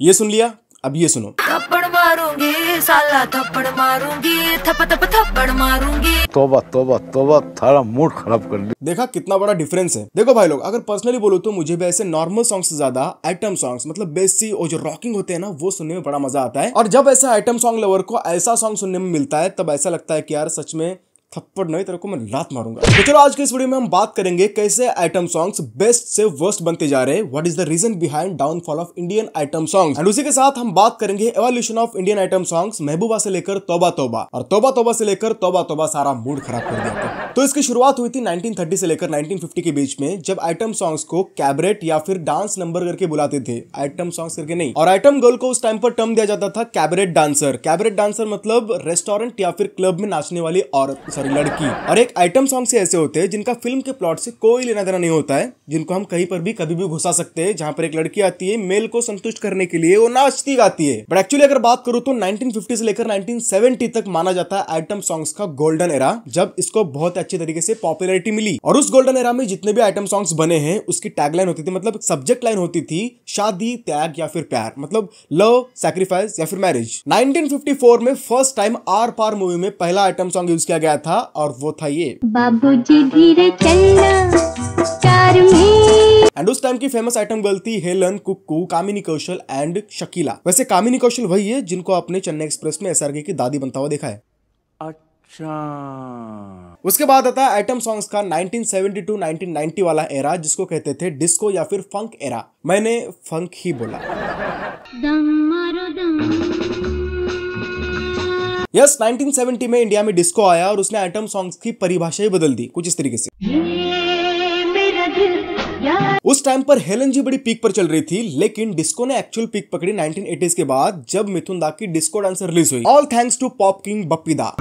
ये सुन लिया, अब ये सुनो। थप्पड़ मारूंगी साला, थप्पड़ मारूंगी, थप थप थप्पड़ मारूंगी। तौबा तौबा तौबा, थारा मूड खराब कर ली। देखा कितना बड़ा डिफरेंस है। देखो भाई लोग, अगर पर्सनली बोलो तो मुझे भी ऐसे नॉर्मल सॉन्ग से ज्यादा आइटम सॉन्ग्स मतलब बेसी और जो रॉकिंग होते हैं ना, वो सुनने में बड़ा मजा आता है। और जब ऐसा आइटम सॉन्ग लवर को ऐसा सॉन्ग सुनने में मिलता है तब ऐसा लगता है कि यार सच में थप्पड़ नहीं, तेरे को मैं लात मारूंगा। तो चलो आज के इस वीडियो में हम बात करेंगे कैसे आइटम सॉन्ग्स बेस्ट से वर्स्ट बनते जा रहे हैं, what is the reason behind downfall of Indian item songs. And उसी के साथ हम बात करेंगे evolution of Indian item songs, महबूबा से लेकर तौबा तौबा और तौबा तौबा से लेकर तौबा तौबा सारा मूड खराब कर दिया था। तो इसकी शुरुआत हुई थी 1930 से लेकर 1950 के बीच में, जब आइटम सॉन्ग्स को कैबरेट या फिर डांस नंबर करके बुलाते थे, आइटम सॉन्ग्स करके नहीं। और आइटम गर्ल को उस टाइम पर टर्म दिया जाता था कैबरेट डांसर। कैबरेट डांसर मतलब रेस्टोरेंट या फिर क्लब में नाचने वाली औरत, सॉरी लड़की। और एक आइटम सॉन्ग से ऐसे होते हैं जिनका फिल्म के प्लॉट से कोई लेना देना नहीं होता है, जिनको हम कहीं पर भी कभी भी घुसा सकते हैं, जहां पर एक लड़की आती है मेल को संतुष्ट करने के लिए, वो नाचती गाती है। बट एक्चुअली अगर बात करूं तो 1950 से लेकर 1970 तक माना जाता है आइटम सॉन्ग्स का गोल्डन एरा, जब इसको बहुत अच्छी तरीके से पॉपुलैरिटी मिली। और उस गोल्डन एरा में जितने भी आइटम सॉन्ग्स बने हैं उसकी टैगलाइन होती थी, मतलब सब्जेक्ट लाइन होती थी शादी, त्याग या फिर प्यार, मतलब लव, सैक्रिफाइस या फिर मैरिज। 1954 में first time Aar Paar movie में पहला आइटम सॉन्ग यूज किया गया था और वो था ये बाबूजी धीरे चलना कार में। एंड उस टाइम की फेमस आइटम गर्ल थी हेलन, कुक्कू, कामिनी कौशल एंड शकीला। वैसे कामिनी कौशल वही है जिनको आपने चेन्नई एक्सप्रेस में एसआरके की दादी बनता हुआ देखा है। अच्छा, उसके बाद आता है आइटम सॉन्ग्स का 1970 टू 1990 वाला एरा, जिसको कहते थे डिस्को या फिर फंक एरा। मैंने फंक ही बोला। यस, 1970 में इंडिया में डिस्को आया और उसने आइटम सॉन्ग्स की परिभाषा ही बदल दी कुछ इस तरीके से। उस टाइम पर हेलन जी बड़ी पीक पर चल रही थी, लेकिन डिस्को ने एक्चुअल पीक पकड़ी 1980s के बाद, जब मिथुन दा की डिस्को डांसर रिलीज हुई, all thanks to pop king Bappi da.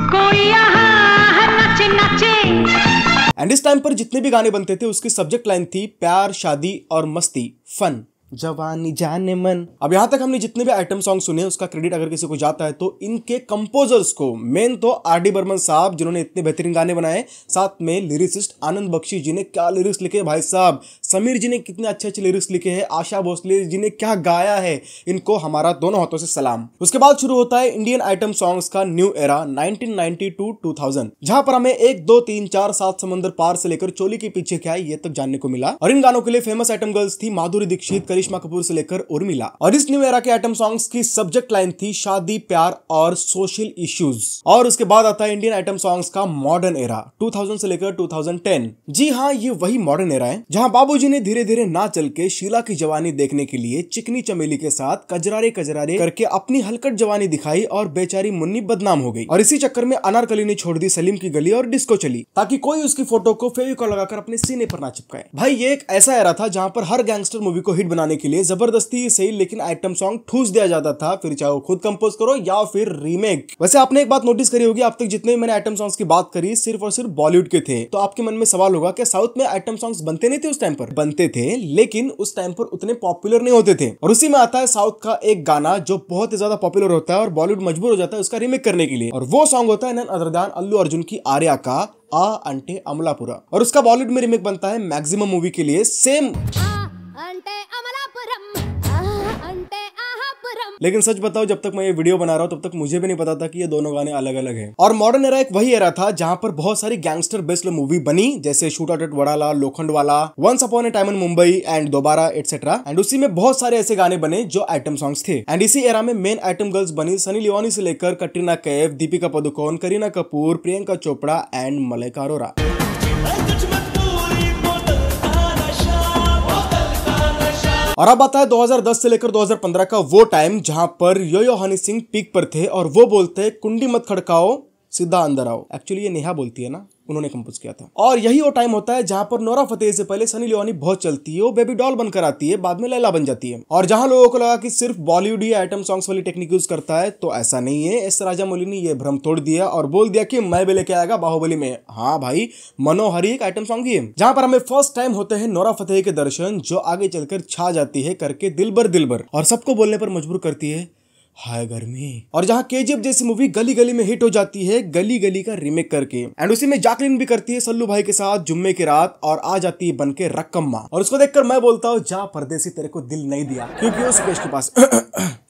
And इस टाइम पर जितने भी गाने बनते थे उसकी सब्जेक्ट लाइन थी प्यार, शादी और मस्ती, फन, जवानी जाने मन। अब यहां तक हमने जितने भी आइटम सॉन्ग सुने उसका क्रेडिट अगर किसी को जाता है तो इनके कंपोजर्स को। मेन तो आर.डी. बर्मन साहब जिन्होंने इतने बेहतरीन गाने बनाए, साथ में लिरिसिस्ट आनंद बख्शी जी ने क्या लिरिक्स लिखे भाई साहब, समीर जी ने कितने अच्छे अच्छे लिरिक्स लिखे हैं, आशा भोसले जी ने क्या गाया है, इनको हमारा दोनों हाथों से सलाम। उसके बाद शुरू होता है इंडियन आइटम सॉन्ग्स का न्यू एरा 1990 टू 2000, जहां पर हमें 1 2 3 4 7 समंदर पार से लेकर चोली के पीछे क्या है ये तक जानने को मिला। और इन गानों के लिए फेमस आइटम गर्ल्स थी माधुरी दीक्षित, करिश्मा कपूर से लेकर उर्मिला। और इस न्यू एरा के आइटम सॉन्ग्स की सब्जेक्ट लाइन थी शादी, प्यार और सोशल इश्यूज। और उसके बाद आता है इंडियन आइटम सॉन्ग्स का मॉडर्न एरा 2000 से लेकर 2010। जी हाँ, ये वही मॉडर्न एरा है जहां बाबूजी ने धीरे धीरे ना चल के शीला की जवानी देखने के लिए चिकनी चमेली के साथ कजरारे कजरारे करके अपनी हलकट जवानी दिखाई और बेचारी मुन्नी बदनाम हो गई। और इसी चक्कर में अनारकली ने छोड़ दी सलीम की गली और डिस्को चली, ताकि कोई उसकी फोटो को फेविकॉल लगाकर अपने सीने पर ना चिपकाए। भाई ये एक ऐसा एरा था जहां पर हर गैंगस्टर मूवी को हिट बनाने के लिए जबरदस्ती सही लेकिन आइटम सॉन्ग ठूस दिया जाता था, फिर चाहे वो खुद कंपोज करो या फिर रीमेक। वैसे आपने एक बात नोटिस करी होगी, अब तक जितने मैंने आइटम सॉन्ग्स की बात करी सिर्फ और सिर्फ बॉलीवुड के थे। तो आपके मन में सवाल होगा कि साउथ में आइटम सॉन्ग्स बनते नहीं थे? उस टाइम पर बनते थे, लेकिन उस टाइम पर उतने पॉपुलर नहीं होते थे। और उसी में आता है साउथ का एक गाना जो बहुत ही ज्यादा पॉपुलर होता है और बॉलीवुड मजबूर हो जाता है उसका रीमेक करने के लिए, और वो सॉन्ग होता है none other than Allu Arjun की आर्या का आ अंटे अमलापुरा। और उसका बॉलीवुड में रीमेक बनता है मैक्सिमम मूवी के लिए सेम। लेकिन सच बताओ, जब तक मैं ये वीडियो बना रहा हूं तब तक मुझे भी नहीं पता था कि ये दोनों गाने अलग अलग हैं। और मॉडर्न एरा एक वही एरा था जहां पर बहुत सारी गैंगस्टर बेस्ड मूवी बनी, जैसे shoot out at Wadala, Lokhandwala, once upon a time in Mumbai and Dobaara etcetera. And उसी में बहुत सारे ऐसे गाने बने जो आइटम सॉन्ग्स थे। एंड इसी एरा में मेन आइटम गर्ल्स बनी सनी लियोनी से लेकर कटरीना कैफ, दीपिका पादुकोण, करीना कपूर, प्रियंका चोपड़ा एंड मलाइका अरोरा। और अब आता है 2010 से लेकर 2015 का वो टाइम जहां पर यो यो हनी सिंह पीक पर थे और वो बोलते हैं कुंडी मत खड़काओ सीधा अंदर आओ। एक्चुअली ये नेहा बोलती है ना, उन्होंने कंपोज किया था। और यही वो टाइम होता है जहां पर नोरा फतेही से पहले सनी लियोनी बहुत चलती है, वो बेबी डॉल बनकर आती है, बाद में लैला बन जाती है। और जहां लोगों को लगा कि सिर्फ बॉलीवुड ही आइटम सॉन्ग्स वाली टेक्निक यूज करता है, तो ऐसा नहीं है। एस राजामौली ने ये भ्रम तोड़ दिया और बोल दिया कि मैं भी लेके आएगा बाहुबली में। हाँ भाई, मनोहरी एक आइटम सॉन्ग ही है, जहां पर हमें फर्स्ट टाइम होते हैं नोरा फतेही के दर्शन, जो आगे चलकर छा जाती है करके दिलबर दिलबर, और सबको बोलने पर मजबूर करती है हाय गर्मी। और जहाँ केजीएफ जैसी मूवी गली गली में हिट हो जाती है गली गली का रीमेक करके, एंड उसी में जैकलीन भी करती है सल्लू भाई के साथ जुम्मे की रात और आ जाती है बनके रकम्मा। और उसको देखकर मैं बोलता हूँ जा परदेसी तेरे को दिल नहीं दिया, क्योंकि वो सुकेश के पास।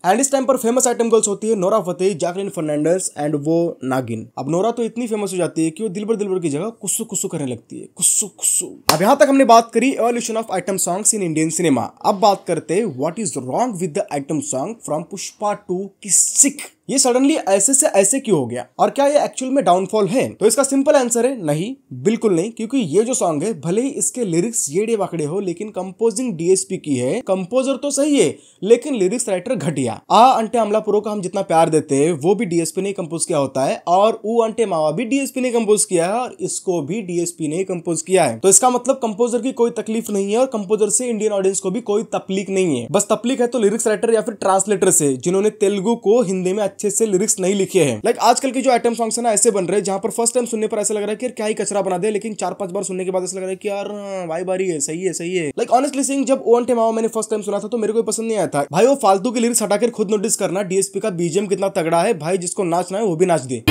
एंड इस टाइम पर फेमस आइटम गर्ल्स होती है नोरा फतेही, जैकलीन फर्नांडिस एंड वो नागिन। अब नोरा तो इतनी फेमस हो जाती है कि वो दिलबर की जगह कुस्सू कुस्सू करने लगती है, कुस्सू कुस्सू। अब यहाँ तक हमने बात करी evolution of item songs in Indian cinema. अब बात करते हैं what is wrong with the item song from Pushpa 2 की सिक। ये सडनली ऐसे से ऐसे क्यों हो गया और क्या ये एक्चुअल में डाउनफॉल है? तो इसका सिंपल आंसर है नहीं, बिल्कुल नहीं। क्योंकि ये जो सॉन्ग है भले ही इसके लिरिक्स येड़े वाकड़े हो, लेकिन कंपोजिंग डीएसपी की है। कंपोजर तो सही है लेकिन लिरिक्स राइटर घटिया। आ अंटे अमलापुरो को हम जितना प्यार देते हैं वो भी डीएसपी ने कंपोज किया होता है, और ऊ अंटे मावा भी डीएसपी ने कंपोज किया है, और इसको भी डीएसपी ने कंपोज किया है। तो इसका मतलब कंपोजर की कोई तकलीफ नहीं है और कंपोजर से इंडियन ऑडियंस को भी कोई तकलीफ नहीं है। बस तकलीफ है तो लिरिक्स राइटर या फिर ट्रांसलेटर से, जिन्होंने तेलुगु को हिंदी में अच्छे से लिरिक्स नहीं लिखे हैं। लाइक आजकल के जो आइटम सॉन्ग्स है ना ऐसे बन रहे हैं जहां पर फर्स्ट टाइम सुनने पर ऐसा लग रहा है कि क्या ही कचरा बना दे, लेकिन 4-5 बार सुनने के बाद ऐसा लग रहा है कि यार भाई बारी है, सही है सही है। लाइक ऑनेस्टली सेइंग जब ओ अंटे मावा मैंने फर्स्ट टाइम सुना था तो मेरे को पसंद नहीं आया था। भाई वो फालतू के लिरिक्स हटाकर खुद नोटिस करना डीएसपी का बीजीएम कितना तगड़ा है भाई, जिसको नाचना है वो भी नाच दे।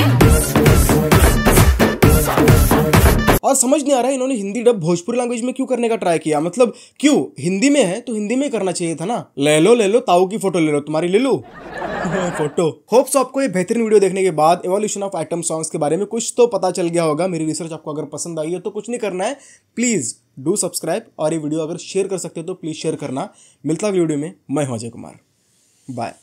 और समझ नहीं आ रहा है इन्होंने हिंदी डब भोजपुरी लैंग्वेज में क्यों करने का ट्राई किया। मतलब क्यों, हिंदी में है तो हिंदी में करना चाहिए था ना। ले लो ताऊ की फोटो ले लो, तुम्हारी ले लो फोटो। होप्स आपको ये बेहतरीन वीडियो देखने के बाद एवोल्यूशन ऑफ आइटम सॉन्ग्स के बारे में कुछ तो पता चल गया होगा। मेरी रिसर्च आपको अगर पसंद आई है तो कुछ नहीं करना है, प्लीज डू सब्सक्राइब, और ये वीडियो अगर शेयर कर सकते हो तो प्लीज शेयर करना। मिलता है वीडियो में, मैं हूं अजय कुमार, बाय।